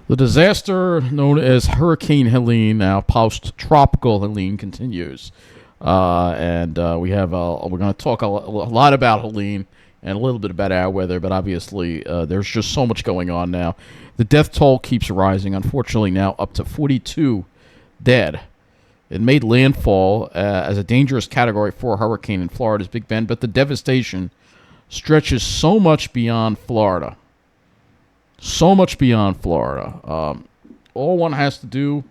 The disaster known as Hurricane Helene, now post-tropical Helene, continues. And we're going to talk a lot about Helene and a little bit about our weather, but obviously there's just so much going on now. The death toll keeps rising, unfortunately now up to 42 dead. It made landfall as a dangerous Category 4 hurricane in Florida's Big Bend, but the devastation stretches so much beyond Florida. So much beyond Florida. All one has to do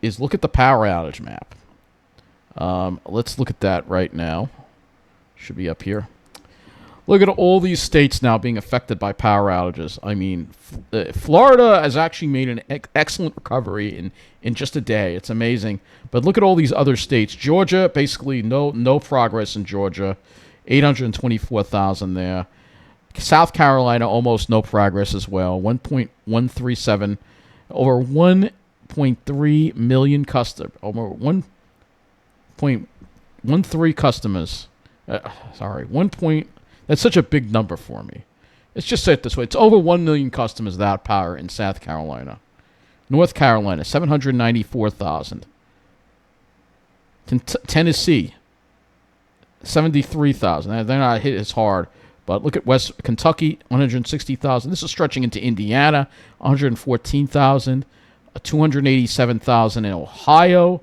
is look at the power outage map. Let's look at that right now. Should be up here. Look at all these states now being affected by power outages. I mean, Florida has actually made an excellent recovery in just a day. It's amazing. But look at all these other states. Georgia, basically no progress in Georgia. 824,000 there. South Carolina, almost no progress as well. 1.137. Over 1.3 million customers. Over 1.13 customers. That's such a big number for me. Let's just say it this way. It's over 1 million customers without power in South Carolina. North Carolina, 794,000. Tennessee, 73,000. They're not hit as hard. But look at West Kentucky, 160,000. This is stretching into Indiana, 114,000. 287,000 in Ohio.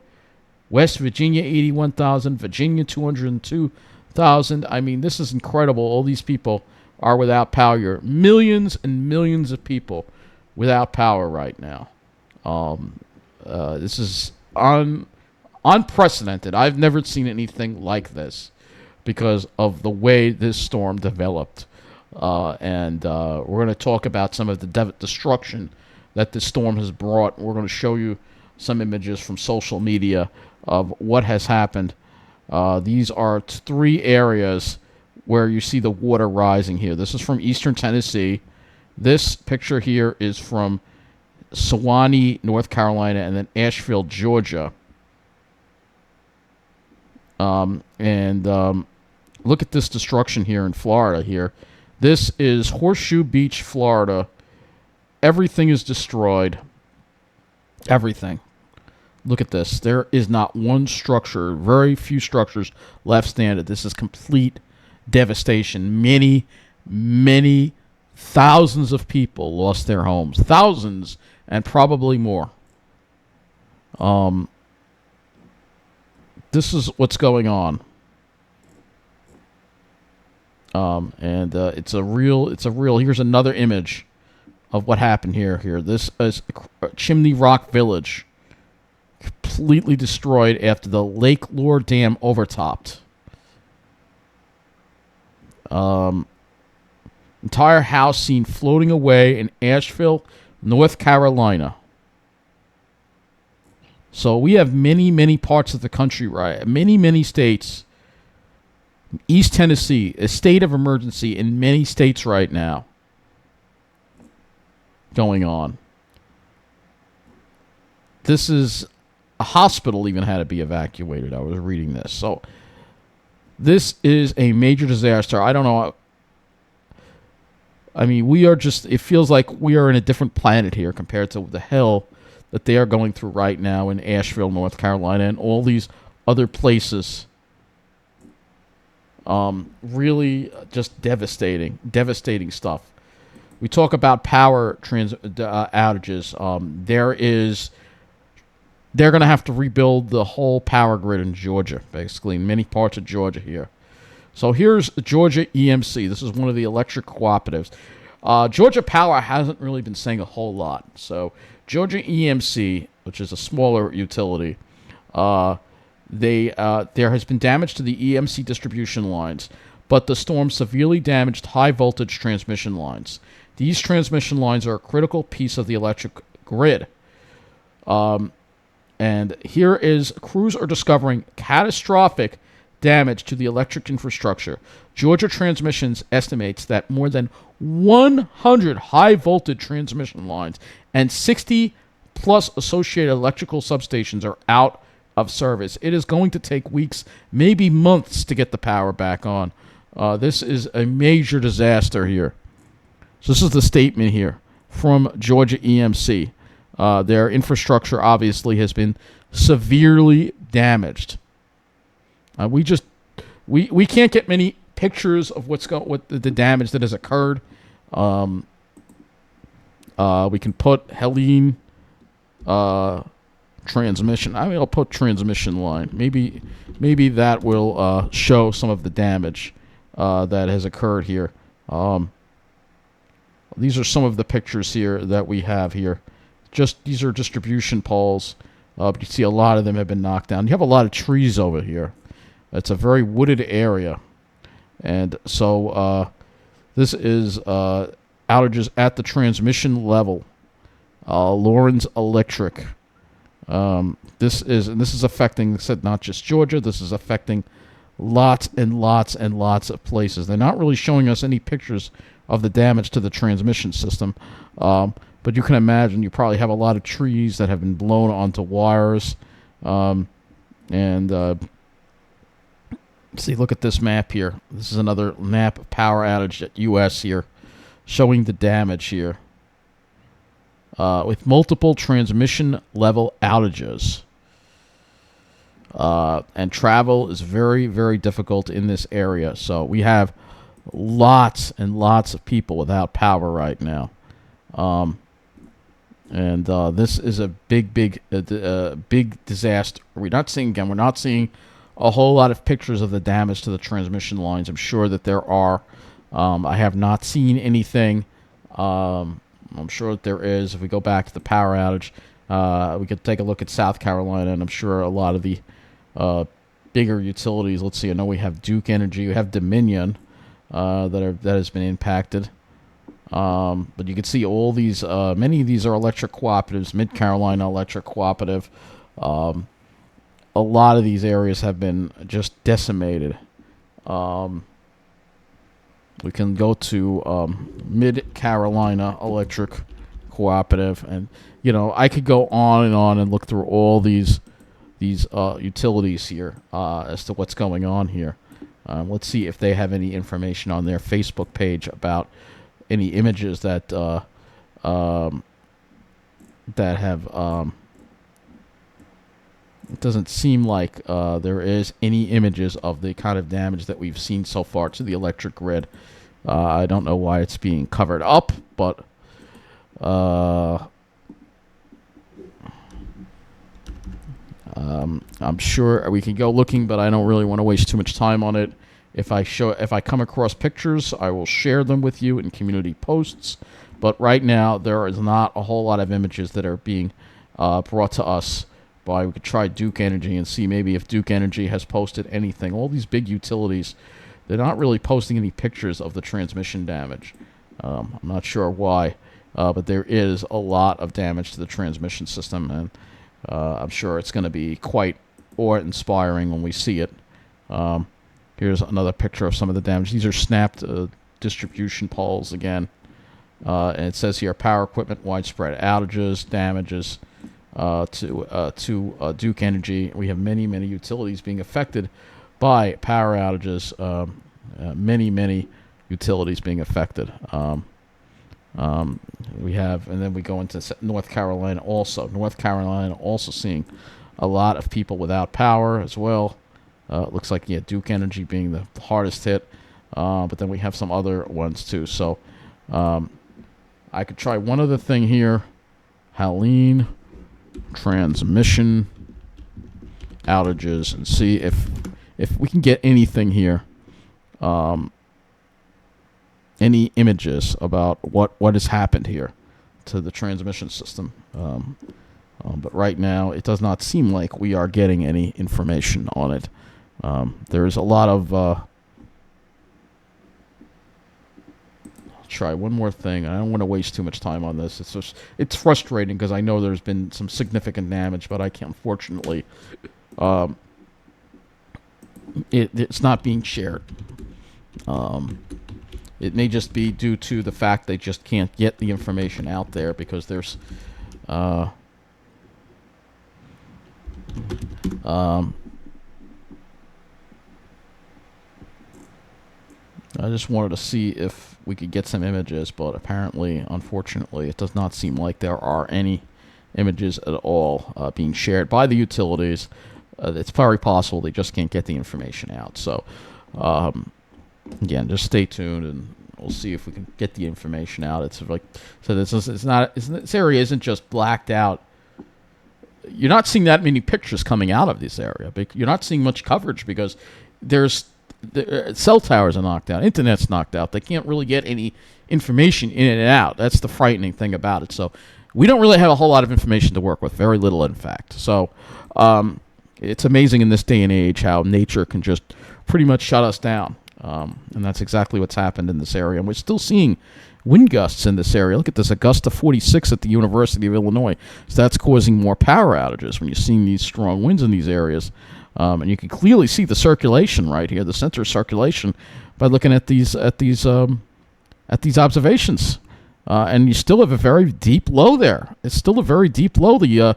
West Virginia, 81,000. Virginia, 202,000. I mean, this is incredible. All these people are without power. Millions and millions of people without power right now. This is unprecedented. I've never seen anything like this because of the way this storm developed. And we're going to talk about some of the destruction that this storm has brought. We're going to show you some images from social media of what has happened. These are three areas where you see the water rising here. This is from eastern Tennessee. This picture here is from Suwanee, North Carolina, and then Asheville, Georgia. Look at this destruction here in Florida here. This is Horseshoe Beach, Florida. Everything is destroyed. Everything. Look at this. There is not one structure, very few structures left standing. This is complete devastation. Many, many thousands of people lost their homes. Thousands and probably more. This is what's going on. It's a real, here's another image of what happened here. This is Chimney Rock Village. Completely destroyed after the Lake Lure Dam overtopped. Entire house seen floating away in Asheville, North Carolina. So we have many, many parts of the country, right? Many, many states. East Tennessee, a state of emergency in many states right now going on. This is a hospital even had to be evacuated. I was reading this. So this is a major disaster. I don't know. I mean, it feels like we are in a different planet here compared to the hell that they are going through right now in Asheville, North Carolina, and all these other places. Really just devastating stuff. We talk about power outages. They're going to have to rebuild the whole power grid in Georgia, basically, in many parts of Georgia here. So here's Georgia EMC. This is one of the electric cooperatives. Georgia Power hasn't really been saying a whole lot. So Georgia EMC, which is a smaller utility, there has been damage to the EMC distribution lines, but the storm severely damaged high-voltage transmission lines. These transmission lines are a critical piece of the electric grid. And here is, crews are discovering catastrophic damage to the electric infrastructure. Georgia Transmissions estimates that more than 100 high-voltage transmission lines and 60-plus associated electrical substations are out of service. It is going to take weeks, maybe months, to get the power back on. This is a major disaster here. So this is the statement here from Georgia EMC. Their infrastructure obviously has been severely damaged. We can't get many pictures of what the damage that has occurred. We can put Helene transmission. I mean, I'll put transmission line. Maybe that will show some of the damage that has occurred here. These are some of the pictures here that we have here. These are distribution poles. You see a lot of them have been knocked down. You have a lot of trees over here. It's a very wooded area. And so this is outages at the transmission level. Lawrence Electric. This is affecting, said not just Georgia. This is affecting lots and lots and lots of places. They're not really showing us any pictures of the damage to the transmission system. But you can imagine you probably have a lot of trees that have been blown onto wires. See, look at this map here. This is another map of power outage at U.S. here, showing the damage here. With multiple transmission level outages. And travel is very, very difficult in this area. So we have lots and lots of people without power right now. This is a big disaster. We're not seeing a whole lot of pictures of the damage to the transmission lines. I'm sure that there are. I have not seen anything. I'm sure that there is. If we go back to the power outage, we could take a look at South Carolina, and I'm sure a lot of the bigger utilities. Let's see. I know we have Duke Energy. We have Dominion that has been impacted. But you can see all these. Many of these are electric cooperatives. Mid Carolina Electric Cooperative. A lot of these areas have been just decimated. We can go to Mid Carolina Electric Cooperative, and I could go on and look through all these utilities here as to what's going on here. Let's see if they have any information on their Facebook page about any images that have. It doesn't seem like there is any images of the kind of damage that we've seen so far to the electric grid. I don't know why it's being covered up, but I'm sure we can go looking, but I don't really want to waste too much time on it. If I come across pictures, I will share them with you in community posts. But right now, there is not a whole lot of images that are being brought to us. We could try Duke Energy and see maybe if Duke Energy has posted anything. All these big utilities, they're not really posting any pictures of the transmission damage. I'm not sure why, but there is a lot of damage to the transmission system, and I'm sure it's going to be quite awe-inspiring when we see it. Here's another picture of some of the damage. These are snapped distribution poles again. And it says here, power equipment, widespread outages, damages. To Duke Energy. We have many utilities being affected by power outages. Many utilities being affected. We have, and then we go into North Carolina also. North Carolina also seeing a lot of people without power as well. It looks like Duke Energy being the hardest hit, but then we have some other ones too. So I could try one other thing here. Helene transmission outages and see if we can get anything here, any images about what has happened here to the transmission system. But right now it does not seem like we are getting any information on it. There is a lot of I'll try one more thing. I don't want to waste too much time on this. It's frustrating because I know there's been some significant damage, but I can't, unfortunately, it's not being shared. It may just be due to the fact they just can't get the information out there because there's I just wanted to see if we could get some images, but apparently, unfortunately, it does not seem like there are any images at all being shared by the utilities. It's very possible they just can't get the information out. So, again, just stay tuned, and we'll see if we can get the information out. It's like, so this area isn't just blacked out. You're not seeing that many pictures coming out of this area. You're not seeing much coverage because the cell towers are knocked out, internet's knocked out. They can't really get any information in and out. That's the frightening thing about it. So we don't really have a whole lot of information to work with, very little, in fact. So it's amazing in this day and age how nature can just pretty much shut us down. And that's exactly what's happened in this area. And we're still seeing wind gusts in this area. Look at this, a gust of 46 at the University of Illinois. So that's causing more power outages when you're seeing these strong winds in these areas. And you can clearly see the circulation right here, the center of circulation, by looking at these observations. And you still have a very deep low there. It's still a very deep low. The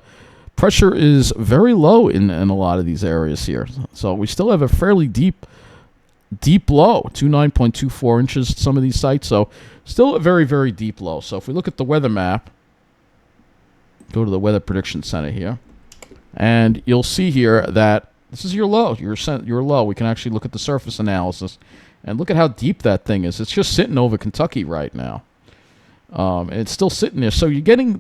pressure is very low in a lot of these areas here. So we still have a fairly deep low, 29.24 inches at some of these sites. So still a very, very deep low. So if we look at the weather map, go to the Weather Prediction Center here, and you'll see here that this is your low, your low. We can actually look at the surface analysis and look at how deep that thing is. It's just sitting over Kentucky right now. And it's still sitting there. So you're getting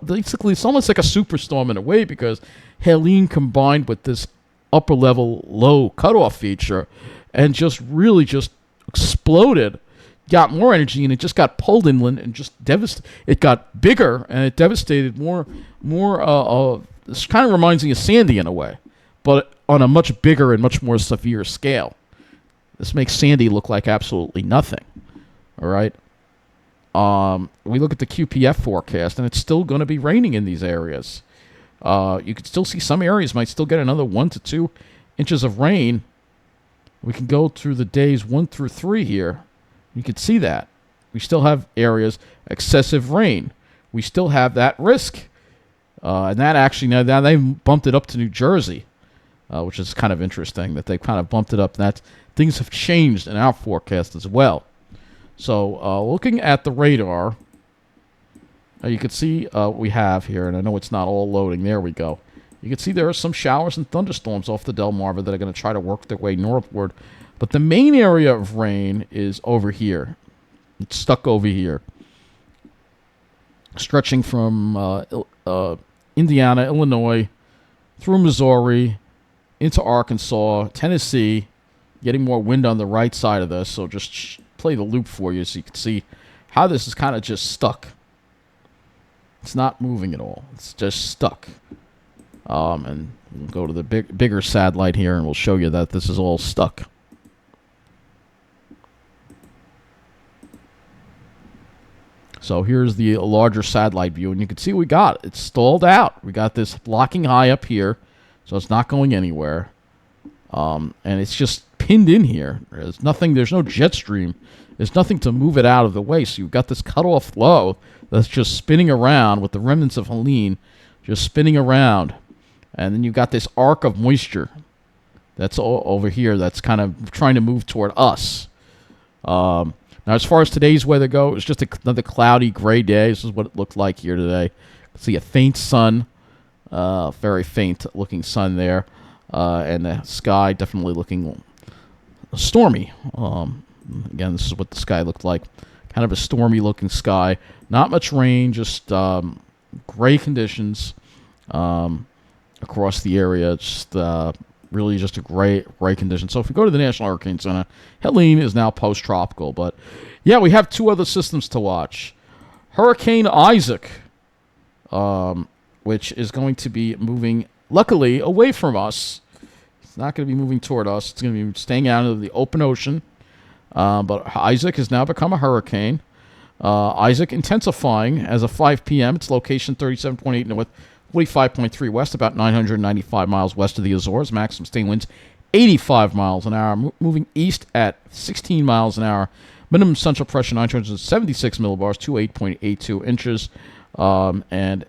basically, it's almost like a superstorm in a way, because Helene combined with this upper level low cutoff feature and just really just exploded, got more energy, and it just got pulled inland and just devastated. It got bigger and it devastated more. This kind of reminds me of Sandy in a way, but on a much bigger and much more severe scale. This makes Sandy look like absolutely nothing. All right. We look at the QPF forecast, and it's still going to be raining in these areas. You can still see some areas might still get another 1 to 2 inches of rain. We can go through the days 1 through 3 here. You can see that. We still have areas, excessive rain. We still have that risk. And that actually, now they've bumped it up to New Jersey, which is kind of interesting that they've kind of bumped it up. That things have changed in our forecast as well. So looking at the radar, you can see what we have here, and I know it's not all loading. There we go. You can see there are some showers and thunderstorms off the Delmarva that are going to try to work their way northward. But the main area of rain is over here. It's stuck over here, stretching from Indiana, Illinois, through Missouri, into Arkansas, Tennessee, getting more wind on the right side of this. So just play the loop for you so you can see how this is kind of just stuck. It's not moving at all. It's just stuck. And we'll go to the bigger satellite here, and we'll show you that this is all stuck. So here's the larger satellite view, and you can see what we got. It's stalled out. We got this blocking high up here, so it's not going anywhere. And it's just pinned in here. There's nothing. There's no jet stream. There's nothing to move it out of the way. So you've got this cutoff low that's just spinning around with the remnants of Helene just spinning around. And then you've got this arc of moisture that's all over here that's kind of trying to move toward us. Now, as far as today's weather goes, it's just another cloudy, gray day. This is what it looked like here today. You can see a faint sun, very faint-looking sun there. And the sky definitely looking stormy. Again, this is what the sky looked like. Kind of a stormy-looking sky. Not much rain, just gray conditions across the area. Just really just a gray condition. So if we go to the National Hurricane Center, Helene is now post-tropical. But, yeah, we have two other systems to watch. Hurricane Isaac, which is going to be moving, luckily, away from us. It's not going to be moving toward us. It's going to be staying out into the open ocean. But Isaac has now become a hurricane. Isaac intensifying as of 5 p.m. Its location 37.8 north, 45.3 west, about 995 miles west of the Azores. Maximum sustained winds 85 miles an hour, moving east at 16 miles an hour. Minimum central pressure 976 millibars, 28.82 inches. And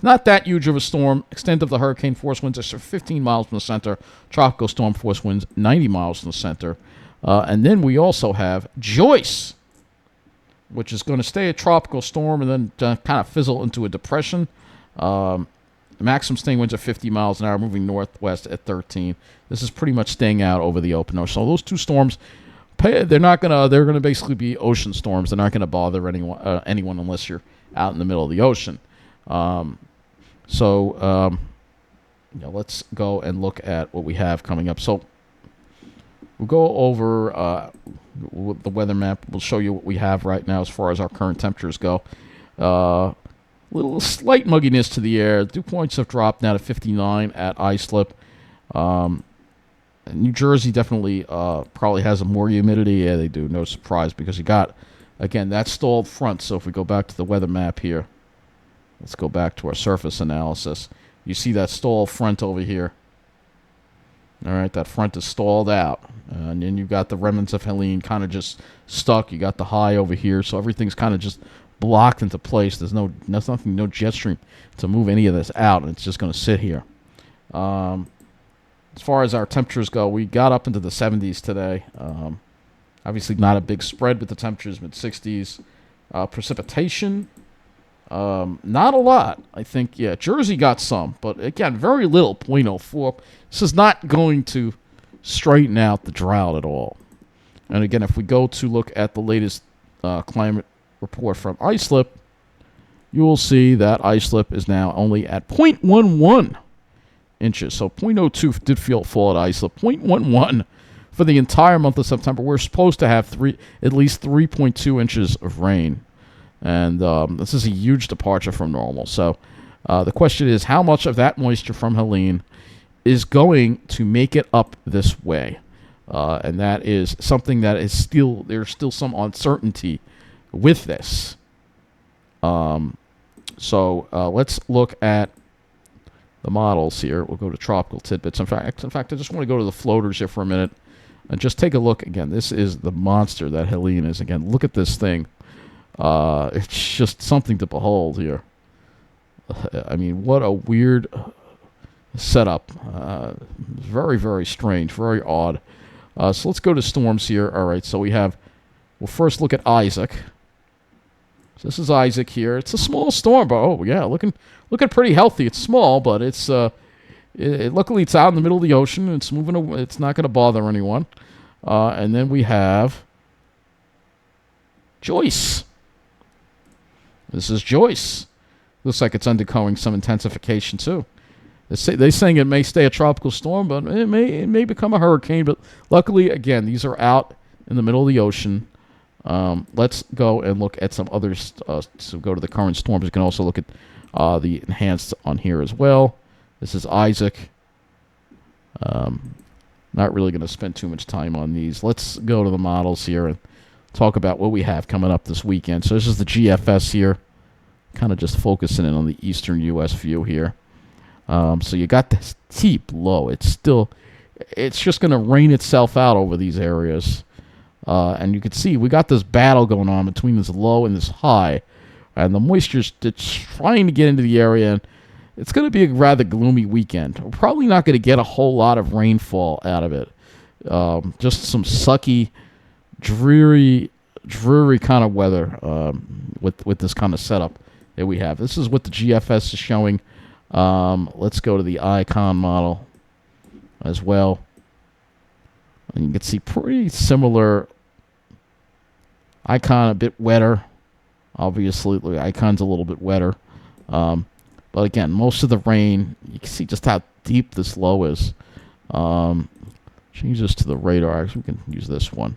not that huge of a storm. Extent of the hurricane force winds are 15 miles from the center. Tropical storm force winds 90 miles from the center. And then we also have Joyce. which is going to stay a tropical storm and then kind of fizzle into a depression. Maximum staying winds are 50 miles an hour, moving northwest at 13. This is pretty much staying out over the open ocean. So those two storms, they're gonna basically be ocean storms. They're not gonna bother anyone unless you're out in the middle of the ocean. Let's go and look at what we have coming up. So we'll go over the weather map. We'll show you what we have right now as far as our current temperatures go. Little slight mugginess to the air. Dew points have dropped now to 59 at Islip. New Jersey definitely probably has more humidity. Yeah, they do. No surprise, because you got, again, that stalled front. So if we go back to the weather map here, let's go back to our surface analysis. You see that stalled front over here. All right, that front is stalled out. And then you've got the remnants of Helene kind of just stuck. You got the high over here. So everything's kind of just blocked into place. There's no jet stream to move any of this out, and it's just going to sit here. As far as our temperatures go, we got up into the 70s today. Obviously not a big spread with the temperatures, mid-60s. Precipitation, not a lot. I think, yeah, Jersey got some, but again, very little, 0.04. This is not going to straighten out the drought at all. And again, if we go to look at the latest climate report from Islip, you will see that Islip is now only at 0.11 inches. So 0.02 did fall at Islip. 0.11 for the entire month of September. We're supposed to have at least 3.2 inches of rain. And this is a huge departure from normal. So the question is, how much of that moisture from Helene is going to make it up this way? And that is something that is there's still some uncertainty with this. So let's look at the models here. We'll go to tropical tidbits. In fact, I just want to go to the floaters here for a minute and just take a look. Again, this is the monster that Helene is. Again, look at this thing. It's just something to behold here. I mean, what a weird setup. Very, very strange, very odd. So let's go to storms here. All right, so we'll first look at Isaac. So this is Isaac here. It's a small storm, but oh yeah, looking pretty healthy. It's small, but it's luckily it's out in the middle of the ocean. It's moving away. It's not going to bother anyone. And then we have Joyce. This is Joyce. Looks like it's undergoing some intensification too. They're saying it may stay a tropical storm, but it may become a hurricane. But luckily, again, these are out in the middle of the ocean. Let's go and look at some others. So go to the current storms. You can also look at the enhanced on here as well. This is Isaac. Not really going to spend too much time on these. Let's go to the models here and talk about what we have coming up this weekend. So this is the GFS here. Kind of just focusing in on the eastern U.S. view here. So you got this deep low. It's just going to rain itself out over these areas. And you can see we got this battle going on between this low and this high. And the moisture's trying to get into the area. And it's going to be a rather gloomy weekend. We're probably not going to get a whole lot of rainfall out of it. Just some sucky, dreary kind of weather with this kind of setup that we have. This is what the GFS is showing. Let's go to the icon model as well. And you can see pretty similar. Icon a bit wetter. Obviously, the icon's a little bit wetter. But again, most of the rain, you can see just how deep this low is. Change this to the radar. Actually, we can use this one.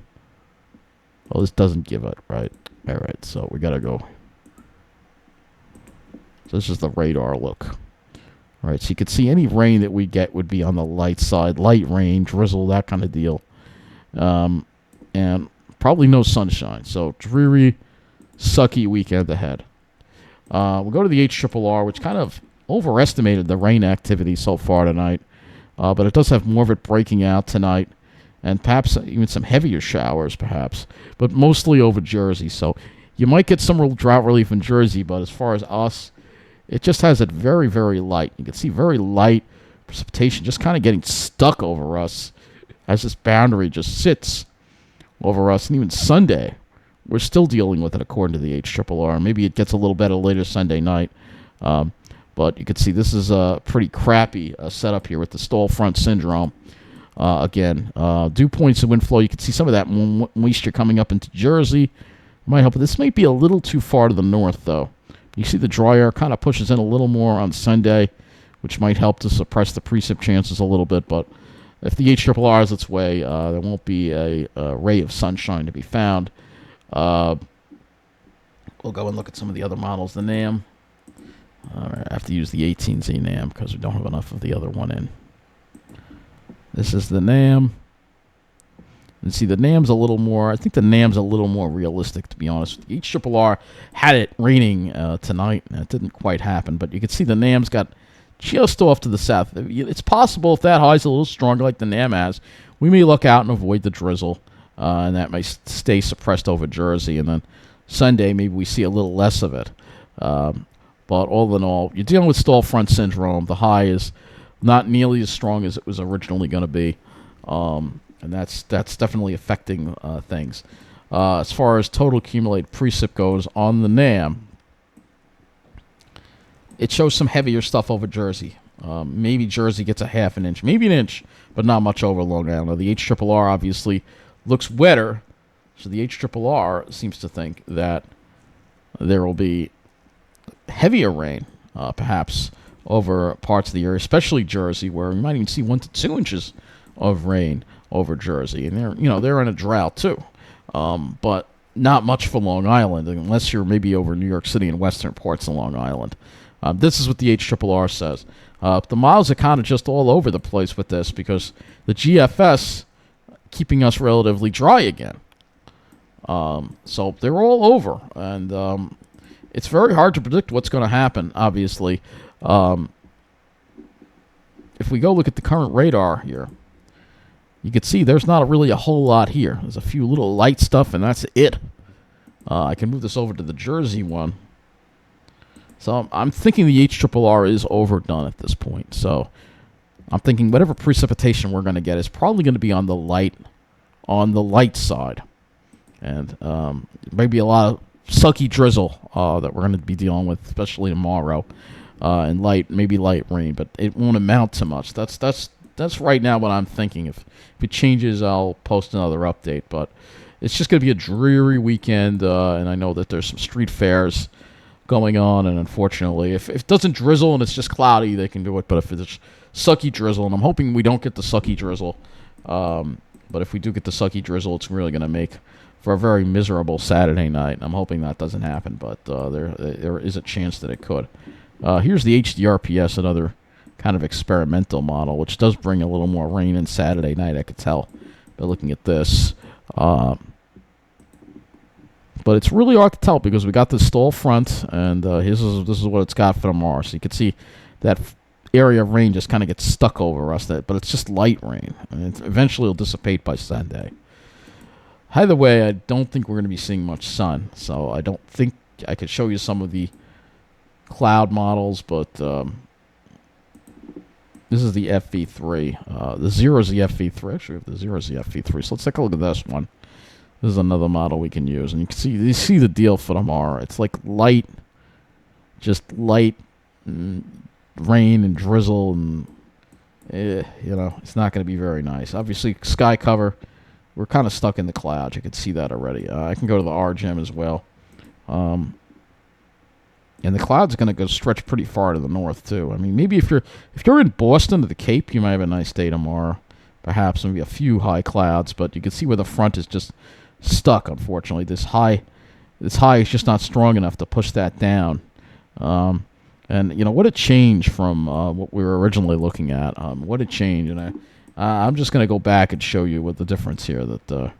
Oh, this doesn't give it, right? All right, so we got to go. So this is the radar look. All right, so you can see any rain that we get would be on the light side. Light rain, drizzle, that kind of deal. And probably no sunshine. So dreary, sucky weekend ahead. We'll go to the HRRR, which kind of overestimated the rain activity so far tonight. But it does have more of it breaking out tonight. And perhaps even some heavier showers, perhaps. But mostly over Jersey. So you might get some real drought relief in Jersey. But as far as us, it just has it very, very light. You can see very light precipitation just kind of getting stuck over us as this boundary just sits over us. And even Sunday, we're still dealing with it according to the HRRR. Maybe it gets a little better later Sunday night. But you can see this is a pretty crappy setup here with the stall front syndrome. Again, dew points of wind flow. You can see some of that moisture coming up into Jersey. Might help. This might be a little too far to the north, though. You see the dry air kind of pushes in a little more on Sunday, which might help to suppress the precip chances a little bit. But if the HRRR is its way, there won't be a ray of sunshine to be found. We'll go and look at some of the other models. The NAM. I have to use the 18Z NAM because we don't have enough of the other one in. This is the NAM. And see, the NAM's a little more, I think the NAM's a little more realistic, to be honest. The HRRR had it raining tonight, and it didn't quite happen. But you can see the NAM's got just off to the south. It's possible if that high's a little stronger like the NAM has, we may look out and avoid the drizzle, and that may stay suppressed over Jersey. And then Sunday, maybe we see a little less of it. But all in all, you're dealing with stall front syndrome. The high is not nearly as strong as it was originally going to be. And that's definitely affecting things. As far as total accumulated precip goes on the NAM, it shows some heavier stuff over Jersey. Maybe Jersey gets a half an inch, maybe an inch, but not much over Long Island. The HRRR obviously looks wetter, so the HRRR seems to think that there will be heavier rain, perhaps, over parts of the area, especially Jersey, where we might even see 1 to 2 inches of rain over Jersey, and they're in a drought too, but not much for Long Island, unless you're maybe over New York City and western parts of Long Island. This is what the HRRR says. The models are kind of just all over the place with this because the GFS keeping us relatively dry again. So they're all over, and it's very hard to predict what's going to happen, obviously. If we go look at the current radar here, you can see there's not really a whole lot here. There's a few little light stuff, and that's it. I can move this over to the Jersey one. So I'm thinking the HRRR is overdone at this point. So I'm thinking whatever precipitation we're going to get is probably going to be on the light side. And maybe a lot of sucky drizzle that we're going to be dealing with, especially tomorrow. And maybe light rain, but it won't amount to much. That's right now what I'm thinking. If it changes, I'll post another update. But it's just going to be a dreary weekend, and I know that there's some street fairs going on, and unfortunately, if it doesn't drizzle and it's just cloudy, they can do it. But if it's sucky drizzle, and I'm hoping we don't get the sucky drizzle, but if we do get the sucky drizzle, it's really going to make for a very miserable Saturday night. I'm hoping that doesn't happen, but there is a chance that it could. Here's the HDRPS, another kind of experimental model, which does bring a little more rain in Saturday night, I could tell by looking at this. But it's really hard to tell because we got this stall front, and this is what it's got for tomorrow. So you can see that area of rain just kind of gets stuck over us, but it's just light rain. And eventually it'll dissipate by Sunday. Either way, I don't think we're going to be seeing much sun, so I don't think I could show you some of the cloud models, but this is the FV3. The 0 is the FV3. Actually, the 0 is the FV3. So let's take a look at this one. This is another model we can use, and you see the deal for tomorrow. It's like light, just light rain and drizzle, and it's not going to be very nice. Obviously, sky cover. We're kind of stuck in the clouds. You can see that already. I can go to the RGEM as well. And the clouds are going to go stretch pretty far to the north too. I mean, maybe if you're in Boston to the Cape, you might have a nice day tomorrow. Perhaps maybe a few high clouds, but you can see where the front is just stuck. Unfortunately, this high is just not strong enough to push that down. And what a change from what we were originally looking at. What a change! And I'm just going to go back and show you what the difference here that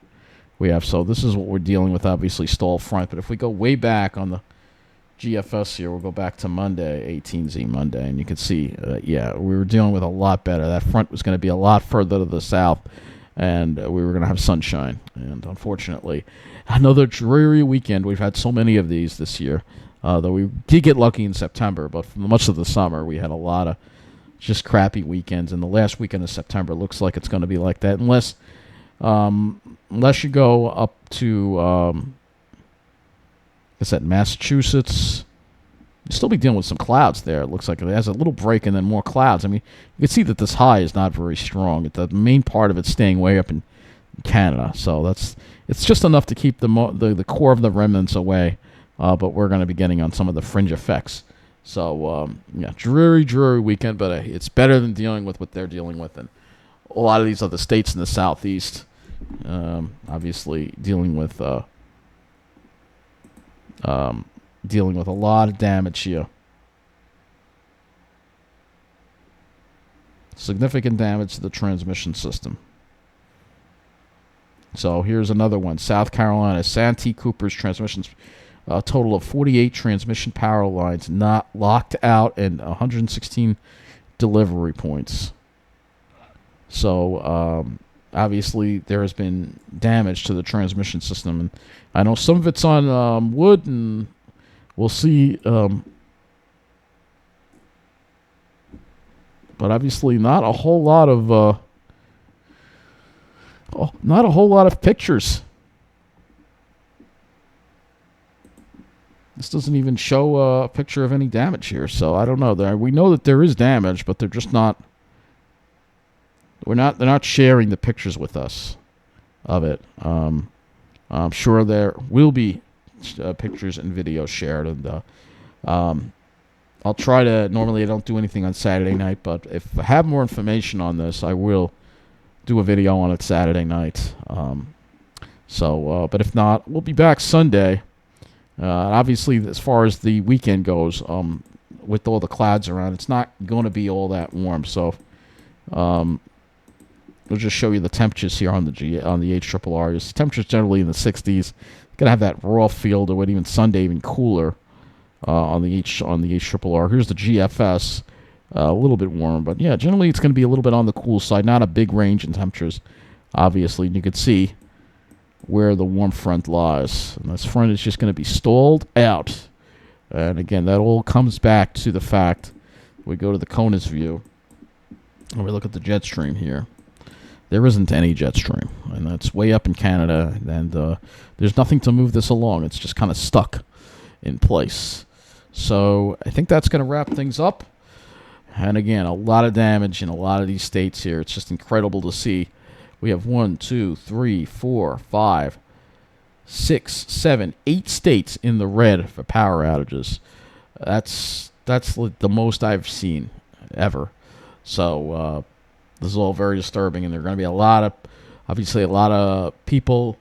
we have. So this is what we're dealing with. Obviously, stall front. But if we go way back on the GFS here, we'll go back to Monday, 18Z Monday, and you can see, we were dealing with a lot better. That front was going to be a lot further to the south, and we were going to have sunshine. And unfortunately, another dreary weekend. We've had so many of these this year, though we did get lucky in September, but for much of the summer, we had a lot of just crappy weekends, and the last weekend of September looks like it's going to be like that, unless you go up to I said, Massachusetts. You'll still be dealing with some clouds there. It looks like it has a little break and then more clouds. I mean, you can see that this high is not very strong. The main part of it's staying way up in Canada. So it's just enough to keep the core of the remnants away. But we're going to be getting on some of the fringe effects. So, yeah, dreary weekend, but it's better than dealing with what they're dealing with. And a lot of these other states in the southeast, obviously dealing with a lot of damage here. Significant damage to the transmission system. So here's another one. South Carolina, Santee Cooper's transmissions. A total of 48 transmission power lines not locked out and 116 delivery points. So, obviously, there has been damage to the transmission system. And I know some of it's on wood, and we'll see. But obviously, not a whole lot of pictures. This doesn't even show a picture of any damage here, so I don't know. We know that there is damage, but they're just not. They're not sharing the pictures with us of it. I'm sure there will be pictures and videos shared, and I'll try to. Normally, I don't do anything on Saturday night, but if I have more information on this, I will do a video on it Saturday night. But if not, we'll be back Sunday. Obviously, as far as the weekend goes, with all the clouds around, it's not going to be all that warm. So, we'll just show you the temperatures here on the HRRR. Temperatures generally in the 60s. Gonna have that raw feel to it. Even Sunday, even cooler on the HRRR. Here's the GFS, a little bit warmer, but yeah, generally it's going to be a little bit on the cool side. Not a big range in temperatures, obviously. And you can see where the warm front lies. And this front is just going to be stalled out. And again, that all comes back to the fact we go to the CONUS view and we look at the jet stream here. There isn't any jet stream, and that's way up in Canada, and there's nothing to move this along. It's just kind of stuck in place. So I think that's going to wrap things up. And again, a lot of damage in a lot of these states here. It's just incredible to see. We have 1, 2, 3, 4, 5, 6, 7, 8 states in the red for power outages. That's the most I've seen ever. So this is all very disturbing, and there are going to be a lot of people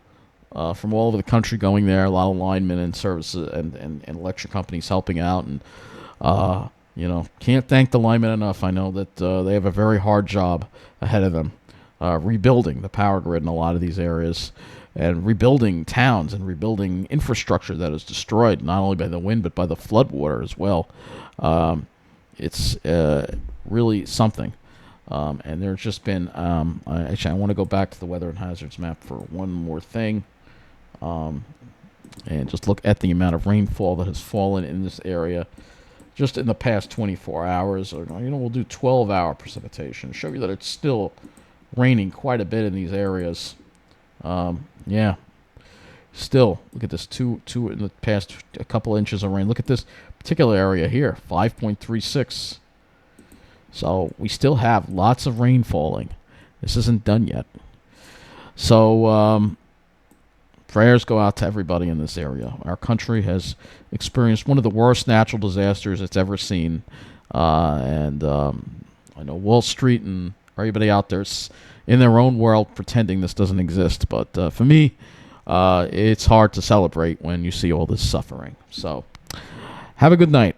from all over the country going there. A lot of linemen and services and electric companies helping out, and can't thank the linemen enough. I know that they have a very hard job ahead of them. Rebuilding the power grid in a lot of these areas, and rebuilding towns and rebuilding infrastructure that is destroyed not only by the wind but by the floodwater as well. It's really something. And there's just been actually, I want to go back to the weather and hazards map for one more thing, and just look at the amount of rainfall that has fallen in this area just in the past 24 hours. Or we'll do 12-hour precipitation, show you that it's still raining quite a bit in these areas. Still, look at this, two in the past, a couple inches of rain. Look at this particular area here, 5.36. So we still have lots of rain falling. This isn't done yet. So prayers go out to everybody in this area. Our country has experienced one of the worst natural disasters it's ever seen. I know Wall Street and everybody out there is in their own world pretending this doesn't exist. But for me, it's hard to celebrate when you see all this suffering. So have a good night.